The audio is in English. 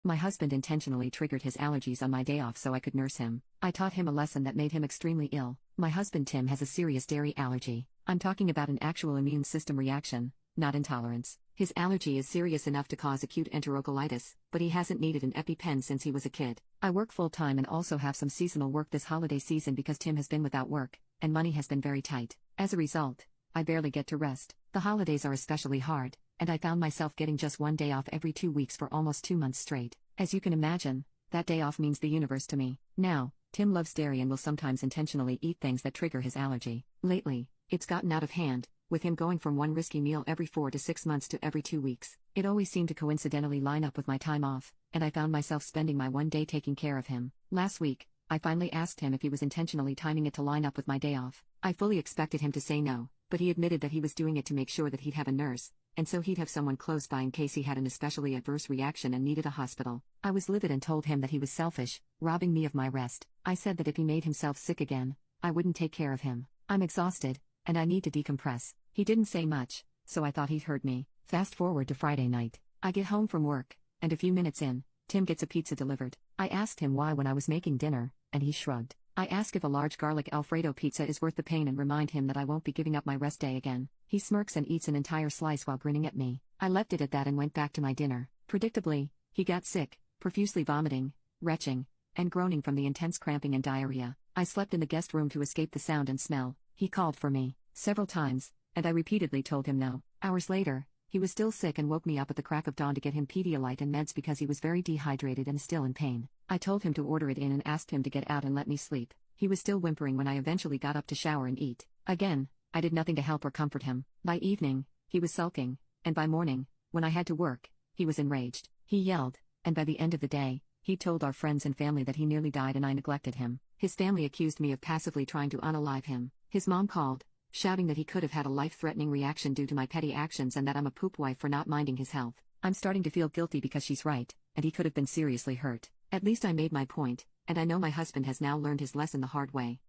My husband intentionally triggered his allergies on my day off so I could nurse him. I taught him a lesson that made him extremely ill. My husband Tim has a serious dairy allergy. I'm talking about an actual immune system reaction, not intolerance. His allergy is serious enough to cause acute enterocolitis, but he hasn't needed an EpiPen since he was a kid. I work full-time and also have some seasonal work this holiday season because Tim has been without work, and money has been very tight. As a result, I barely get to rest. The holidays are especially hard, and I found myself getting just one day off every 2 weeks for almost 2 months straight. As you can imagine, that day off means the universe to me. Now, Tim loves dairy and will sometimes intentionally eat things that trigger his allergy. Lately, it's gotten out of hand, with him going from one risky meal every 4 to 6 months to every 2 weeks. It always seemed to coincidentally line up with my time off, and I found myself spending my one day taking care of him. Last week, I finally asked him if he was intentionally timing it to line up with my day off. I fully expected him to say no, but he admitted that he was doing it to make sure that he'd have a nurse, and so he'd have someone close by in case he had an especially adverse reaction and needed a hospital. I was livid and told him that he was selfish, robbing me of my rest. I said that if he made himself sick again, I wouldn't take care of him. I'm exhausted, and I need to decompress. He didn't say much, so I thought he'd heard me. Fast forward to Friday night. I get home from work, and a few minutes in, Tim gets a pizza delivered. I asked him why when I was making dinner, and he shrugged. I ask if a large garlic Alfredo pizza is worth the pain and remind him that I won't be giving up my rest day again. He smirks and eats an entire slice while grinning at me. I left it at that and went back to my dinner. Predictably, he got sick, profusely vomiting, retching, and groaning from the intense cramping and diarrhea. I slept in the guest room to escape the sound and smell. He called for me several times, and I repeatedly told him no. Hours later, he was still sick and woke me up at the crack of dawn to get him Pedialyte and meds because he was very dehydrated and still in pain. I told him to order it in and asked him to get out and let me sleep. He was still whimpering when I eventually got up to shower and eat. Again, I did nothing to help or comfort him. By evening, he was sulking, and by morning, when I had to work, he was enraged. He yelled, and by the end of the day, he told our friends and family that he nearly died and I neglected him. His family accused me of passively trying to unalive him. His mom called, shouting that he could have had a life-threatening reaction due to my petty actions and that I'm a poop wife for not minding his health. I'm starting to feel guilty because she's right, and he could have been seriously hurt. At least I made my point, and I know my husband has now learned his lesson the hard way.